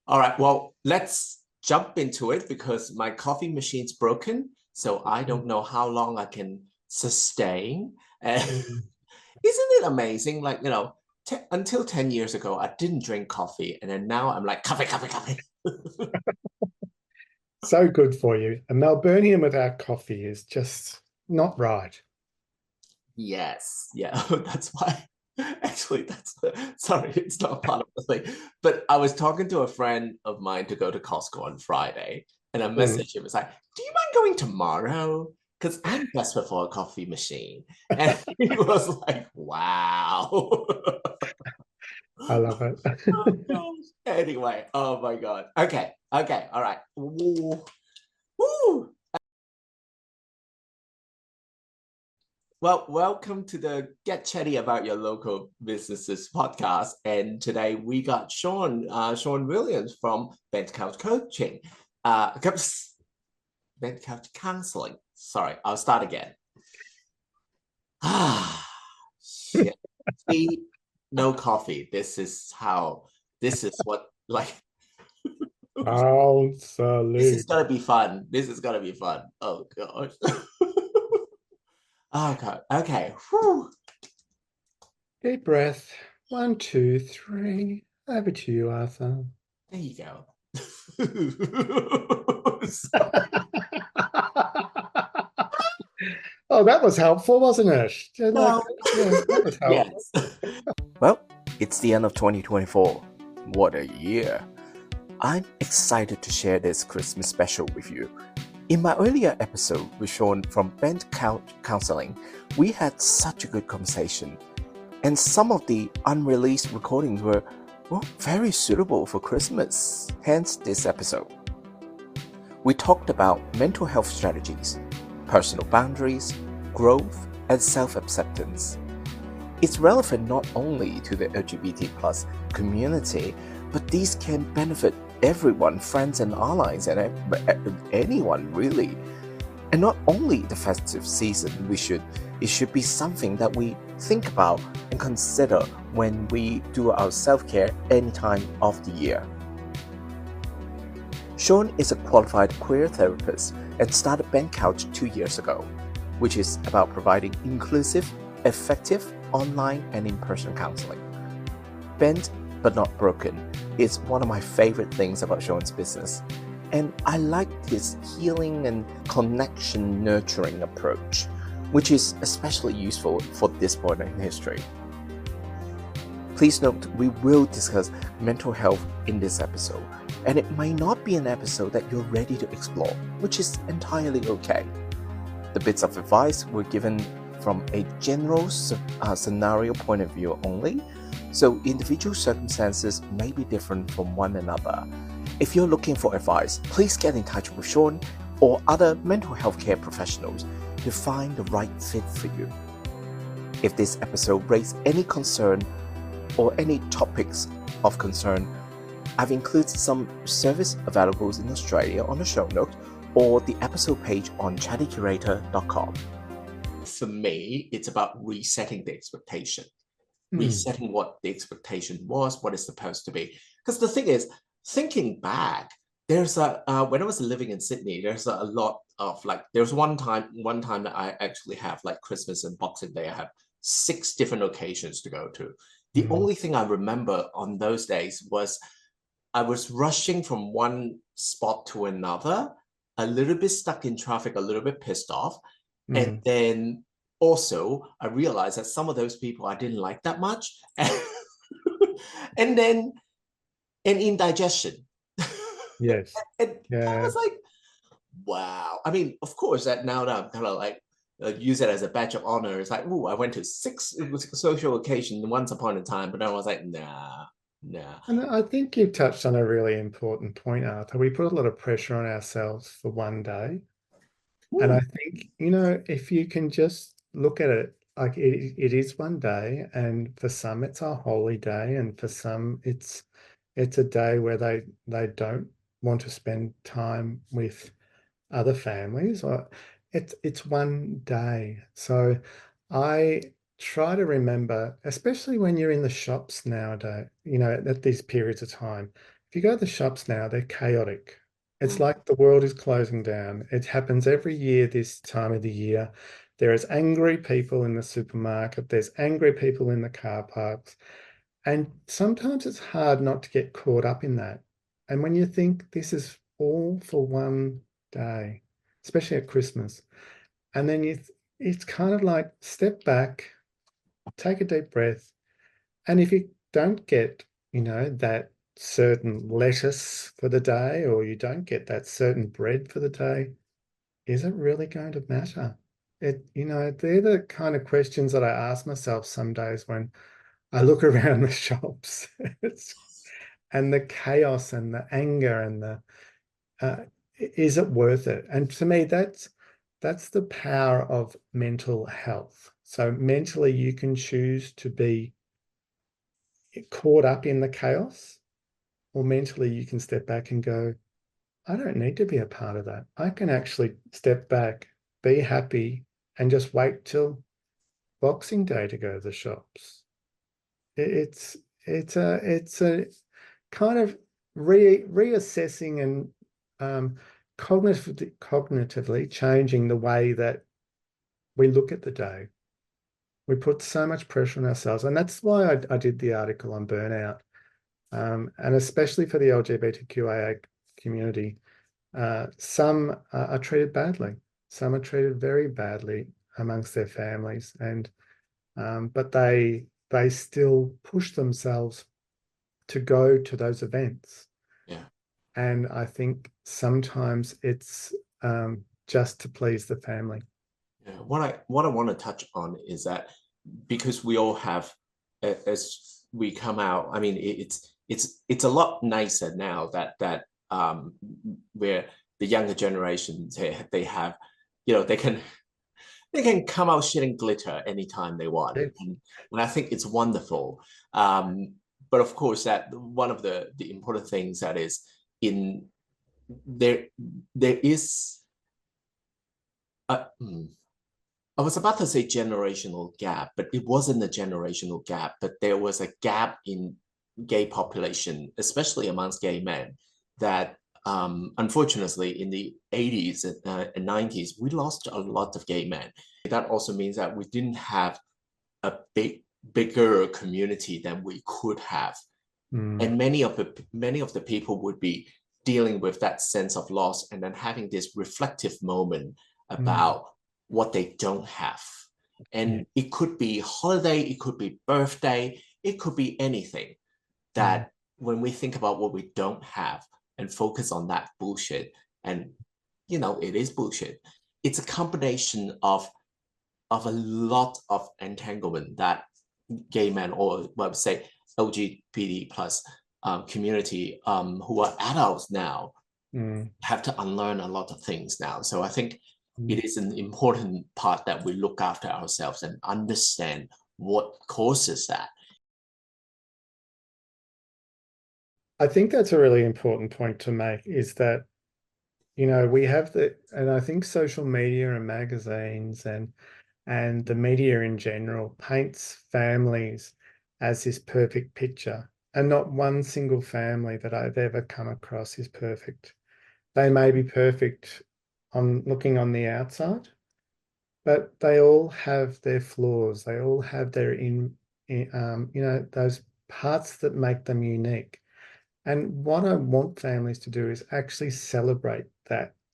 All right, well, let's jump into it because my coffee machine's broken, so I Mm, don't know how long I can sustain. And mm. isn't it amazing? Like, until 10 years ago, I didn't drink coffee, and then now I'm like, coffee, coffee, coffee. So good for you. A Melburnian without coffee is just not right. Yes, yeah, that's why. Actually, sorry, it's not part of the thing. But I was talking to a friend of mine to go to Costco on Friday, and I Mm. messaged him. It's like, "Do you mind going tomorrow? Because I'm desperate for a coffee machine." And he was like, "Wow." I love it. Oh gosh. Anyway, oh my God. Okay, okay, all right. Woo. Woo. Well, welcome to the Get Chatty About Your Local Businesses podcast. And today we got Shaun Williams from Bent Couch Coaching. Bent Couch Counselling. Sorry, I'll start again. Ah, shit. See, no coffee. This is what, like, this is Absolute. gonna be fun. This is gonna be fun. Oh, gosh. Okay, okay. Whew. Deep breath. One, two, three. Over to you, Arthur. There you go. Oh, that was helpful, wasn't it? Well, Yeah, that was helpful. yes. Well, it's the end of 2024. What a year. I'm excited to share this Christmas special with you. In my earlier episode with Shaun from Bent Couch Counselling, we had such a good conversation, and some of the unreleased recordings were, well, very suitable for Christmas, hence this episode. We talked about mental health strategies, personal boundaries, growth, and self-acceptance. It's relevant not only to the LGBT plus community, but these can benefit everyone, friends and allies, and anyone really. And not only the festive season, it should be something that we think about and consider when we do our self-care any time of the year. Shaun is a qualified queer therapist and started Bent Couch 2 years ago, which is about providing inclusive, effective online and in-person counseling. Bent but not broken is one of my favorite things about Shaun's business, and I like his healing and connection nurturing approach, which is especially useful for this point in history. Please note we will discuss mental health in this episode, and it might not be an episode that you're ready to explore, which is entirely okay. The bits of advice were given from a general scenario point of view only, so individual circumstances may be different from one another. If you're looking for advice, please get in touch with Shaun or other mental health care professionals to find the right fit for you. If this episode raised any concern or any topics of concern, I've included some service available in Australia on the show notes or the episode page on chattycurator.com. For me, it's about resetting the expectation, Mm. resetting what the expectation was, what it's supposed to be. Because the thing is, thinking back, when I was living in Sydney, there's a lot of like, there's one time that I actually have like Christmas and Boxing Day, I have 6 different occasions to go to. The Mm. only thing I remember on those days was I was rushing from one spot to another, a little bit stuck in traffic, a little bit pissed off. And Mm. then also, I realized that some of those people I didn't like that much. And then, and indigestion. Yes. And I Yeah. was like, wow. I mean, of course, that now that I'm kind of like, use it as a badge of honor. It's like, oh, I went to 6 social occasions once upon a time, but then I was like, nah, nah. And I think you've touched on a really important point, Arthur. We put a lot of pressure on ourselves for one day. And I Ooh. think, if you can just look at it, like it is one day, and for some it's a holy day, and for some it's a day where they don't want to spend time with other families, or it's one day. So I try to remember, especially when you're in the shops nowadays, at these periods of time, if you go to the shops now, they're chaotic. It's Mm. like the world is closing down. It happens every year this time of the year. There is angry people in the supermarket. There's angry people in the car parks. And sometimes it's hard not to get caught up in that. And when you think this is all for one day, especially at Christmas, and then it's kind of like step back, take a deep breath. And if you don't get, that certain lettuce for the day, or you don't get that certain bread for the day, is it really going to matter? They're the kind of questions that I ask myself some days when I look around the shops. And the chaos and the anger and is it worth it? And to me, that's the power of mental health. So mentally, you can choose to be caught up in the chaos, or mentally, you can step back and go, I don't need to be a part of that. I can actually step back, be happy, and just wait till Boxing Day to go to the shops. It's it's a kind of reassessing and cognitively changing the way that we look at the day. We put so much pressure on ourselves, and that's why I did the article on burnout, and especially for the LGBTQIA community. Some are treated badly. Some are treated very badly amongst their families, and but they still push themselves to go to those events. Yeah. And I think sometimes it's just to please the family. Yeah. What I want to touch on is that because we all have, as we come out, I mean, it's a lot nicer now where the younger generations, they have, they can come out shitting glitter anytime they want, Yeah. and I think it's wonderful. But of course, that one of the important things that is in there there is a, I was about to say generational gap, but it wasn't a generational gap, but there was a gap in gay population, especially amongst gay men, that unfortunately in the 80s and 90s, we lost a lot of gay men. That also means that we didn't have a bigger community than we could have. Mm, And many of the people would be dealing with that sense of loss and then having this reflective moment mm, about what they don't have. yeah. And it could be holiday, it could be birthday, it could be anything. Mm, That when we think about what we don't have and focus on that bullshit, and it is bullshit, it's a combination of a lot of entanglement that gay men, or well, say LGBT plus community, who are adults now, mm, have to unlearn a lot of things now. So I think mm. it is an important part that we look after ourselves and understand what causes that. I think that's a really important point to make, is that, we have and I think social media and magazines and the media in general paints families as this perfect picture. And not one single family that I've ever come across is perfect. They may be perfect on looking on the outside, but they all have their flaws. They all have their those parts that make them unique. And what I want families to do is actually celebrate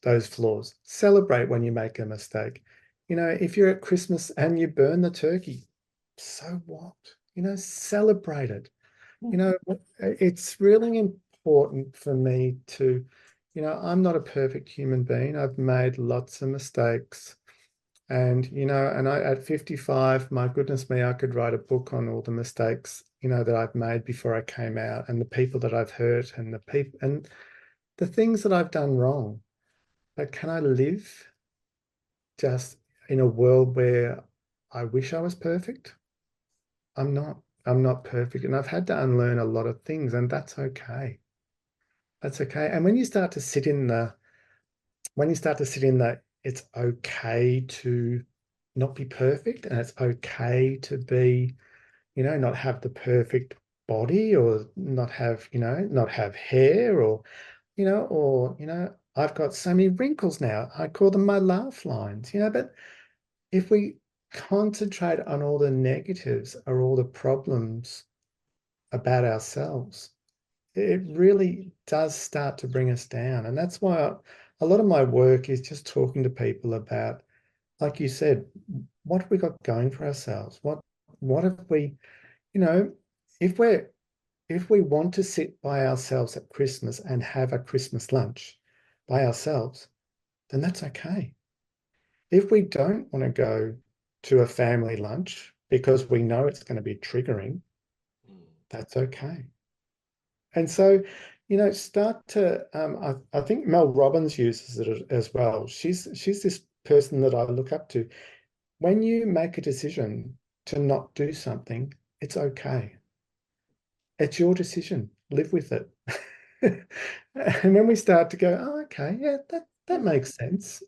those flaws. Celebrate when you make a mistake. If you're at Christmas and you burn the turkey, so what? Celebrate it. It's really important for me to, I'm not a perfect human being. I've made lots of mistakes. And at 55, my goodness me, I could write a book on all the mistakes, that I've made before I came out, and the people that I've hurt, and the things that I've done wrong. But can I live just in a world where I wish I was perfect? I'm not. I'm not perfect. And I've had to unlearn a lot of things, and that's okay. That's okay. And when you start to sit in that, it's okay to not be perfect, and it's okay to be, not have the perfect body, or not have, not have hair, or, I've got so many wrinkles now. I call them my laugh lines, but if we concentrate on all the negatives or all the problems about ourselves, it really does start to bring us down. And that's why a lot of my work is just talking to people about, like you said, what have we got going for ourselves? What have we, you know, if we want to sit by ourselves at Christmas and have a Christmas lunch by ourselves, then that's okay. If we don't want to go to a family lunch because we know it's going to be triggering, that's okay. And so, start to, I think Mel Robbins uses it as well. She's this person that I look up to. When you make a decision to not do something, it's okay. It's your decision. Live with it. And when we start to go, oh, okay, yeah, that makes sense.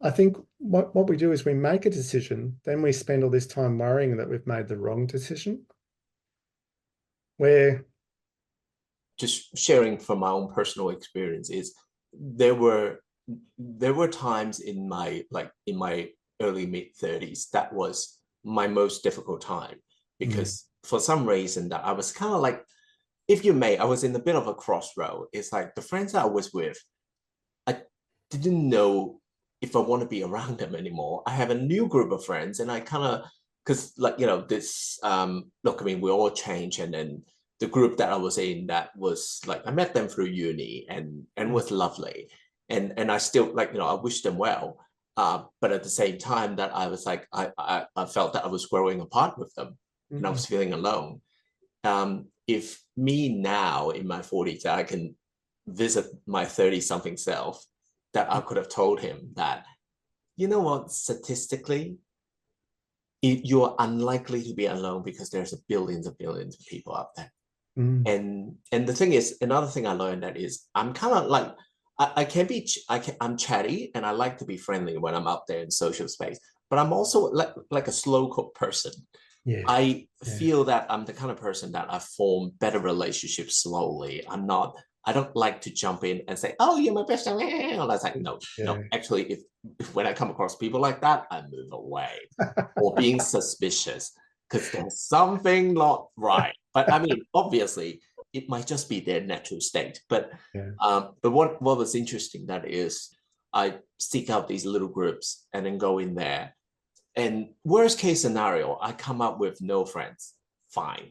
I think what we do is we make a decision, then we spend all this time worrying that we've made the wrong decision. Where Just sharing from my own personal experience is there were times in my early mid 30s that was my most difficult time, because for some reason that I was kind of like, if you may, I was in a bit of a crossroad. It's like the friends that I was with, I didn't know if I want to be around them anymore. I have a new group of friends, and I kind of, because this look, I mean, we all change, and then the group that I was in, that was like, I met them through uni, and was lovely, and I still, I wish them well, but at the same time that I was like, I felt that I was growing apart with them, and I was feeling alone. If me now in my 40s, I can visit my 30 something self, that I could have told him that, you know what, statistically, you're unlikely to be alone, because there's billions and billions of people out there. And the thing is, another thing I learned, that is, I'm kind of like, I'm chatty, and I like to be friendly when I'm out there in social space, but I'm also like a slow cook person. yeah, I yeah, feel that I'm the kind of person that I form better relationships slowly. I don't like to jump in and say, oh, you're my best friend. And I was like, no, no. yeah. Actually, if when I come across people like that, I move away, or being suspicious, because there's something not right. But I mean, obviously, it might just be their natural state. But Yeah. what was interesting, that is, I seek out these little groups and then go in there, and worst case scenario, I come up with no friends, fine.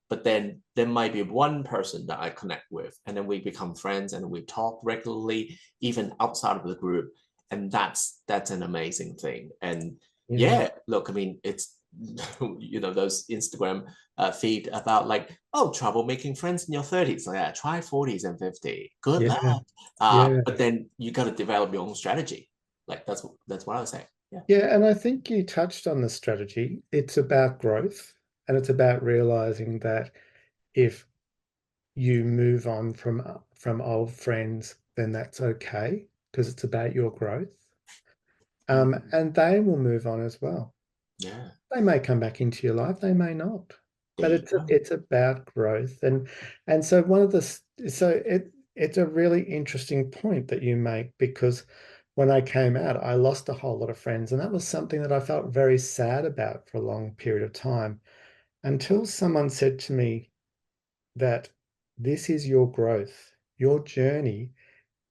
But then there might be one person that I connect with, and then we become friends, and we talk regularly, even outside of the group. And that's an amazing thing. And Yeah. yeah, look, I mean, it's those Instagram feed about like, oh, trouble making friends in your 30s. Like, yeah, try 40s and 50. Good Yeah. luck. Yeah. But then you got to develop your own strategy. Like that's what I was saying. Yeah. Yeah. And I think you touched on the strategy. It's about growth, and it's about realizing that if you move on from old friends, then that's okay, because it's about your growth. And they will move on as well. Yeah. They may come back into your life, they may not, There but you go. it's about growth. And so it's a really interesting point that you make, because when I came out, I lost a whole lot of friends, and that was something that I felt very sad about for a long period of time, until someone said to me that this is your growth. Your journey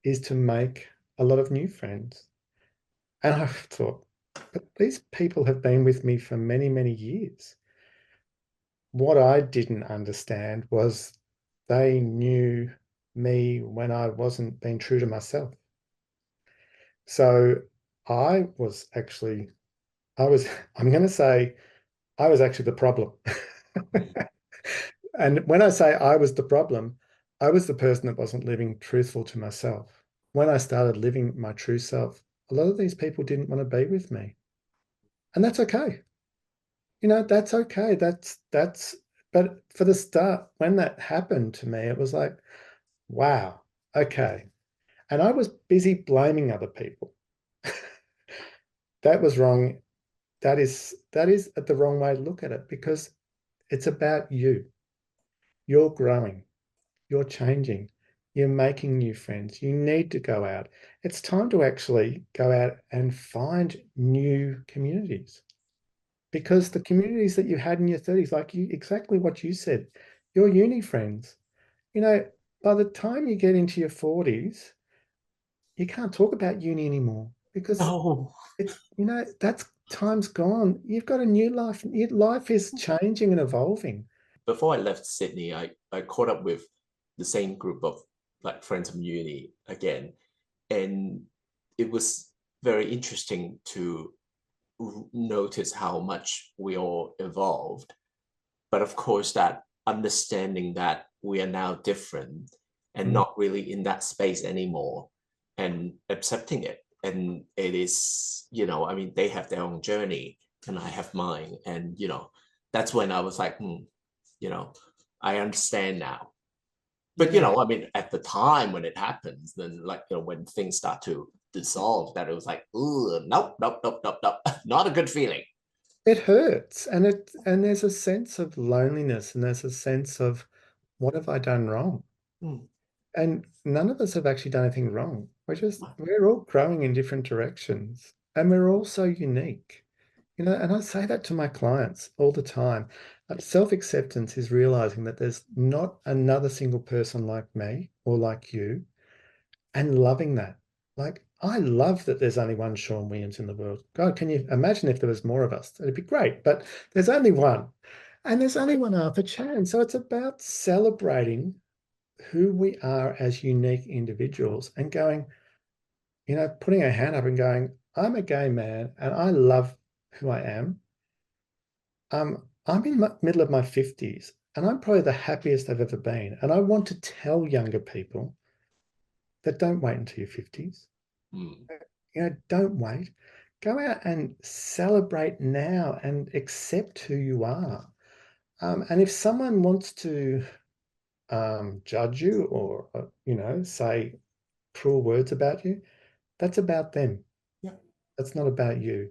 is to make a lot of new friends. And I thought, but these people have been with me for many, many years. What I didn't understand was they knew me when I wasn't being true to myself. So I was actually, I'm going to say, I was actually the problem. And when I say I was the problem, I was the person that wasn't living truthful to myself. When I started living my true self, a lot of these people didn't want to be with me. And that's okay. That's okay. But for the start, when that happened to me, it was like, wow, okay. And I was busy blaming other people. That was wrong. That is the wrong way to look at it, because it's about you. You're growing, you're changing, you're making new friends. You need to go out. It's time to actually go out and find new communities, because the communities that you had in your 30s, like you, exactly what you said, your uni friends, you know, by the time you get into your 40s, you can't talk about uni anymore because Oh, it's, that's time's gone. You've got a new life. Your life is changing and evolving. before I left Sydney, I caught up with the same group of like friends from uni again, and it was very interesting to notice how much we all evolved. But of course, that understanding that we are now different and Mm. not really in that space anymore, and accepting it. And it is, I mean, they have their own journey and I have mine. And, that's when I was like, you know, I understand now. But, Yeah, I mean, at the time when it happens, then like, when things start to dissolve, that it was like, nope, nope, nope, nope, nope, not a good feeling. it hurts, and there's a sense of loneliness, and there's a sense of, what have I done wrong? Hmm. And none of us have actually done anything wrong. We're all growing in different directions, and we're all so unique. And I say that to my clients all the time. Self-acceptance is realizing that there's not another single person like me or like you, and loving that. Like, I love that there's only one Shaun Williams in the world. God, can you imagine if there was more of us? It'd be great, but there's only one. And there's only one Arthur Chan. So it's about celebrating who we are as unique individuals and going, putting our hand up and going, I'm a gay man and I love who I am. I'm in the middle of my 50s and I'm probably the happiest I've ever been. And I want to tell younger people that don't wait until your 50s. Hmm. Don't wait. Go out and celebrate now and accept who you are. And if someone wants to judge you or, say cruel words about you, that's about them. Yeah. That's not about you.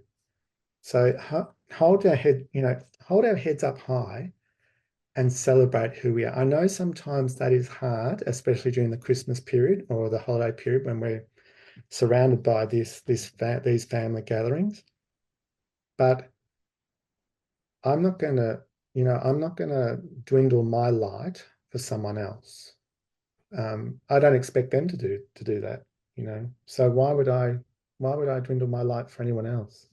So hold our head, hold our heads up high and celebrate who we are. I know sometimes that is hard, especially during the Christmas period or the holiday period when we're surrounded by these family gatherings. But I'm not gonna dwindle my light for someone else. I don't expect them to do that, So why would I dwindle my light for anyone else?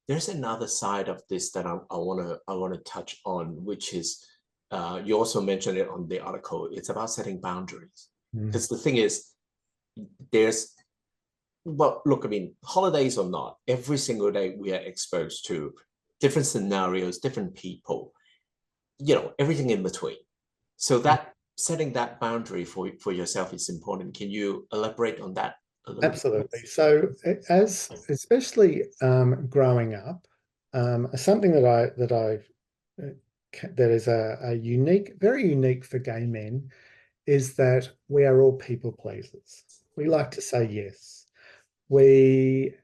There's another side of this that I wanna touch on, which is you also mentioned it on the article. It's about setting boundaries. Mm. Because the thing is, there's well, look, I mean, holidays or not, every single day we are exposed to different scenarios, different people, everything in between. So that setting that boundary for yourself is important. Can you elaborate on that a little bit? Absolutely. So, as especially growing up, something that is a unique, very unique for gay men, is that we are all people pleasers. We like to say yes. We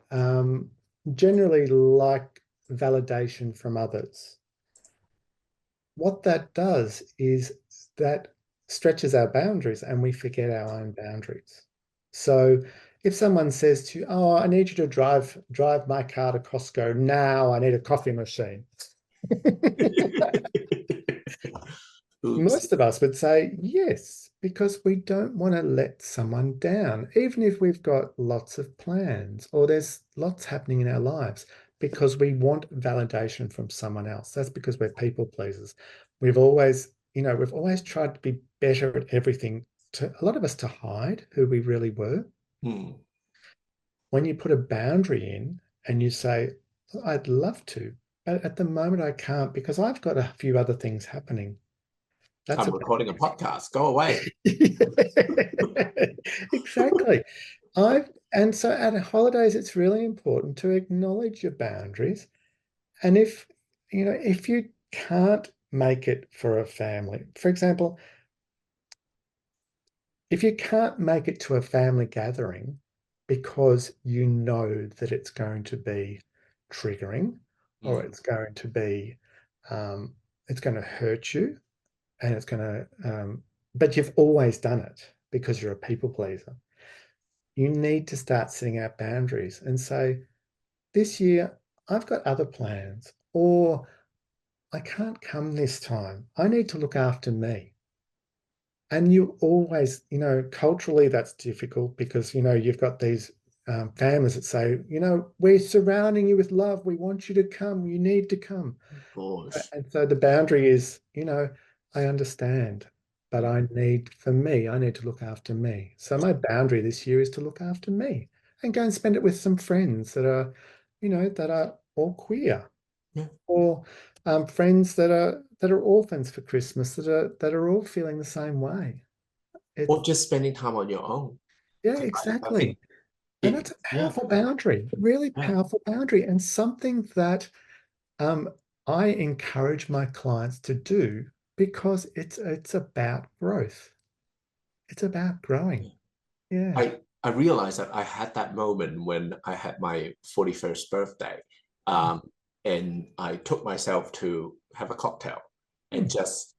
generally like validation from others. What that does is that stretches our boundaries and we forget our own boundaries. So if someone says to you, "Oh, I need you to drive my car to Costco now, I need a coffee machine." Oops. Most of us would say yes, because we don't want to let someone down, even if we've got lots of plans or there's lots happening in our lives, because we want validation from someone else. That's because we're people pleasers. We've always tried to be better at everything, to a lot of us, to hide who we really were. Hmm. When you put a boundary in and you say, I'd love to, but at the moment I can't because I've got a few other things happening. That's a I'm recording a podcast. Go away. Exactly. And so at holidays, it's really important to acknowledge your boundaries. And if you can't make it for a family, for example, if you can't make it to a family gathering because you know that it's going to be triggering or Hmm. it's going to hurt you, and it's going to, but you've always done it because you're a people pleaser. You need to start setting out boundaries and say, this year, I've got other plans, or I can't come this time. I need to look after me. And you always, culturally, that's difficult because, you've got these families that say, we're surrounding you with love. We want you to come. You need to come. Of course. And so the boundary is, I understand, but I need to look after me. So my boundary this year is to look after me and go and spend it with some friends that are, that are all queer, Yeah. or friends that are orphans for Christmas that are all feeling the same way. Or just spending time on your own. Yeah, I think exactly. And that's a yeah, powerful boundary, really yeah. powerful boundary, and something that um, I encourage my clients to do because it's about growth. It's about growing. Yeah. I realized that I had that moment when I had my 41st birthday. Um, and I took myself to have a cocktail and Mm. just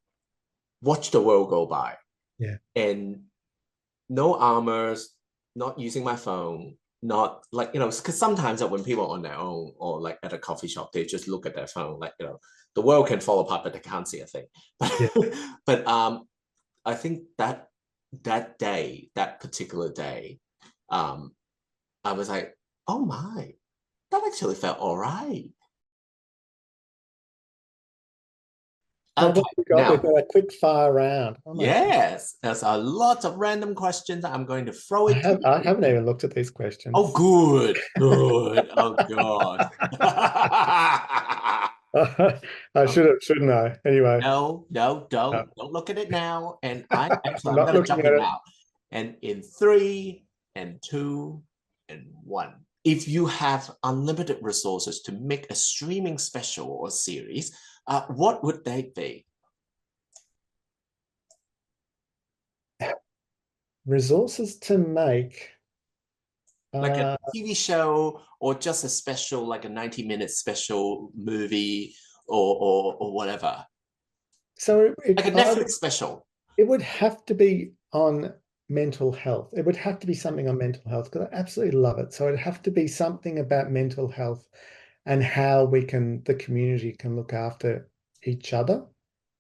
watch the world go by. Yeah. And no armors, not using my phone, not like, because sometimes when people are on their own or like at a coffee shop, they just look at their phone, like, the world can fall apart, but they can't see a thing. Yeah. But I think that particular day, I was like, oh my, that actually felt all right. So Okay, what we got? We've now, got a quick fire round. Oh my God. yes, there's a lot of random questions that I'm going to throw it to I you. haven't even looked at these Oh, questions. good, good. Oh, God. I should have, shouldn't I? Anyway, No, no, no. don't look at it now. And I'm I'm not gonna looking jump at in it. now. And in 3 and 2 and 1. If you have unlimited resources to make a streaming special or series, what would they be? Resources to make. Like a Uh, TV show or just a special, like a 90-minute special movie or whatever. so Like a Netflix special. it would have to be on mental health. It would have to be something on mental health because I absolutely love it. So it'd have to be something about mental health and how the community can look after each other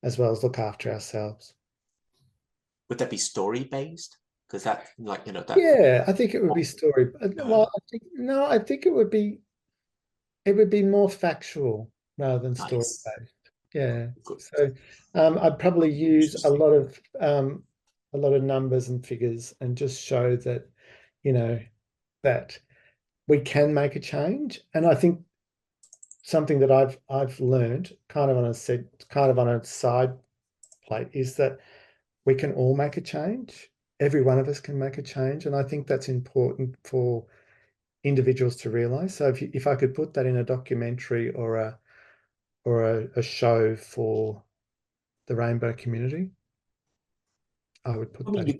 as well as look after ourselves. Would that be story based? Because that, like, that. Yeah, I think it would be story. Yeah, Well, I think it would be more factual rather than story nice. based. Yeah. Good. So I'd probably use Interesting. a lot of numbers and figures and just show that, you know, that we can make a change. And I think something that I've learned kind of on a side plate is that we can all make a change. Every one of us can make a change. And I think that's important for individuals to realize. So if I could put that in a documentary or a show for the rainbow community, I would I put mean, that in.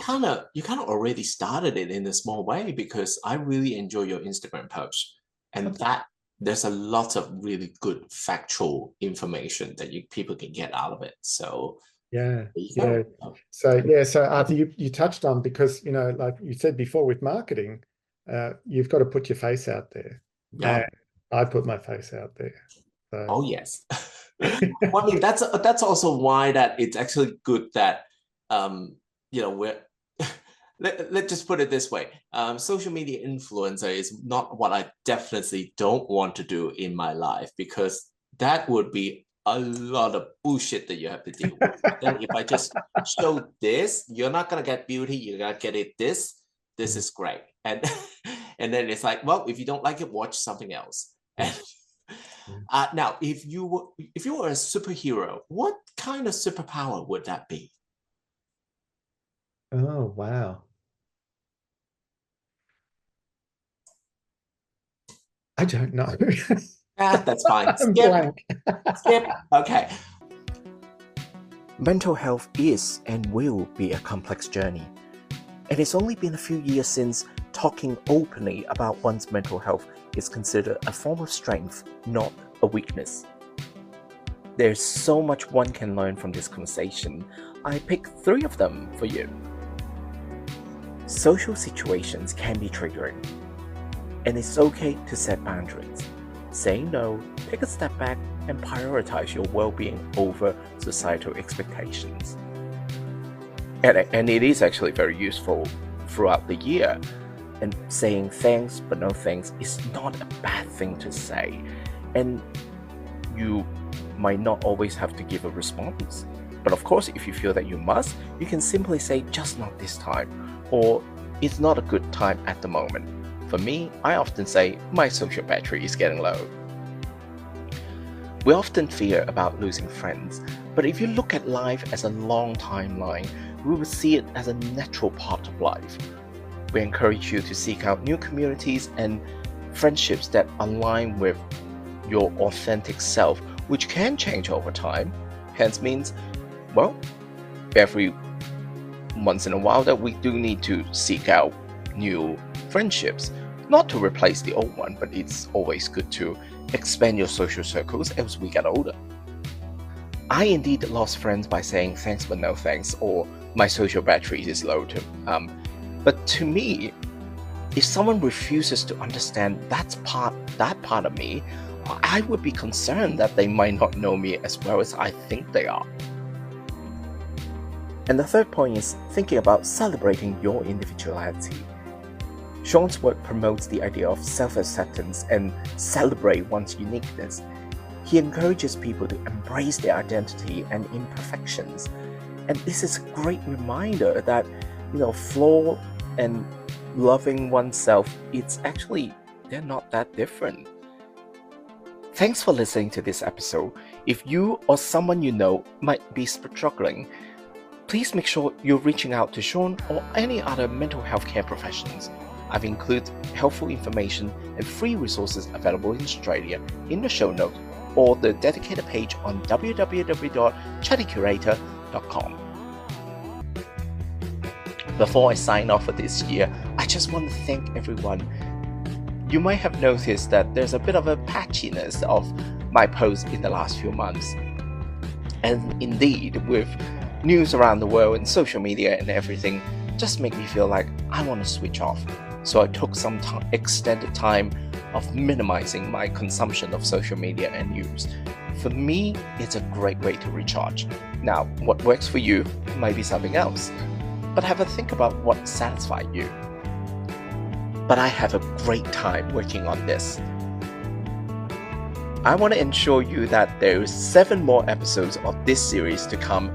you kind of already started it in a small way because I really enjoy your Instagram post, and that there's a lot of really good factual information that people can get out of it. So Yeah, there you yeah. go. So Arthur, you touched on, because like you said before with marketing, you've got to put your face out there, Yeah. and I put my face out there. So Oh yes. Well, I mean that's also why that it's actually good that we're let's just put it this way. Social media influencer is not what I definitely don't want to do in my life, because that would be a lot of bullshit that you have to deal with. But then if I just show this, you're not gonna get beauty, you're gonna get it this. This is great. And and then it's like, well, if you don't like it, watch something else. yeah. And now, if you were a superhero, what kind of superpower would that be? Oh, wow. I don't know. That's fine. I'm Skip, blank. skip. Okay. Mental health is and will be a complex journey. It has only been a few years since talking openly about one's mental health is considered a form of strength, not a weakness. There's so much one can learn from this conversation. I picked 3 of them for you. Social situations can be triggering, and it's okay to set boundaries. Saying no, take a step back, and prioritize your well-being over societal expectations. And it is actually very useful throughout the year. And saying thanks but no thanks is not a bad thing to say. And you might not always have to give a response. But of course, if you feel that you must, you can simply say just not this time, or it's not a good time at the moment. For me, I often say my social battery is getting low. We often fear about losing friends, but if you look at life as a long timeline, we will see it as a natural part of life. We encourage you to seek out new communities and friendships that align with your authentic self, which can change over time. Hence means, well, every once in a while that we do need to seek out new friendships, not to replace the old one, but it's always good to expand your social circles as we get older. I indeed lost friends by saying thanks but no thanks, or my social battery is low too. But to me, if someone refuses to understand that part of me, I would be concerned that they might not know me as well as I think they are. And the third point is thinking about celebrating your individuality. Shaun's work promotes the idea of self-acceptance and celebrate one's uniqueness. He encourages people to embrace their identity and imperfections. And this is a great reminder that, flaw and loving oneself, they're not that different. Thanks for listening to this episode. If you or someone you know might be struggling, please make sure you're reaching out to Shaun or any other mental health care professionals. I've included helpful information and free resources available in Australia in the show notes or the dedicated page on www.chattycurator.com. Before I sign off for this year, I just want to thank everyone. You might have noticed that there's a bit of a patchiness of my posts in the last few months. And indeed, with news around the world and social media and everything, just make me feel like I want to switch off. So I took some extended time of minimizing my consumption of social media and news. For me, it's a great way to recharge. Now, what works for you might be something else, but have a think about what satisfies you. But I have a great time working on this. I want to ensure you that there is 7 more episodes of this series to come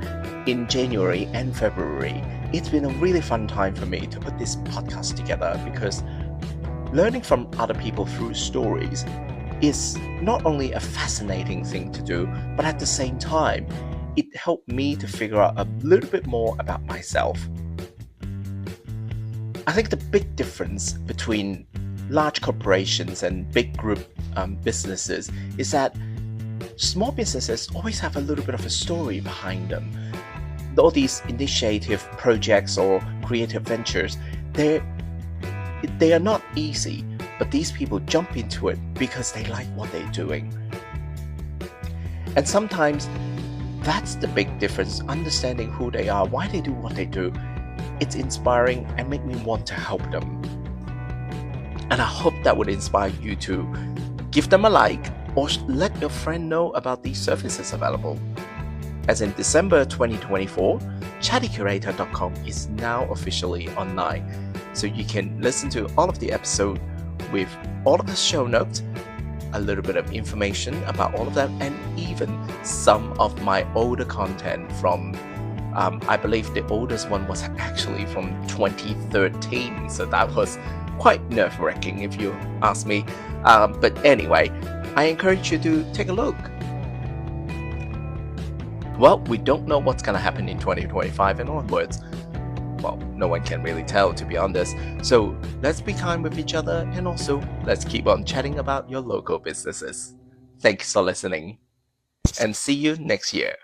in January and February. It's been a really fun time for me to put this podcast together because learning from other people through stories is not only a fascinating thing to do, but at the same time, it helped me to figure out a little bit more about myself. I think the big difference between large corporations and big group businesses is that small businesses always have a little bit of a story behind them. All these initiative projects or creative ventures, they are not easy, but these people jump into it because they like what they're doing. And sometimes that's the big difference, understanding who they are, why they do what they do. It's inspiring and make me want to help them. And I hope that would inspire you to give them a like or let your friend know about these services available. As in December 2024, chattycurator.com is now officially online, so you can listen to all of the episodes with all of the show notes, a little bit of information about all of them, and even some of my older content from, I believe the oldest one was actually from 2013, so that was quite nerve-wracking if you ask me. But anyway, I encourage you to take a look. Well, we don't know what's going to happen in 2025 and onwards. Well, no one can really tell, to be honest. So let's be kind with each other, and also let's keep on chatting about your local businesses. Thanks for listening, and see you next year.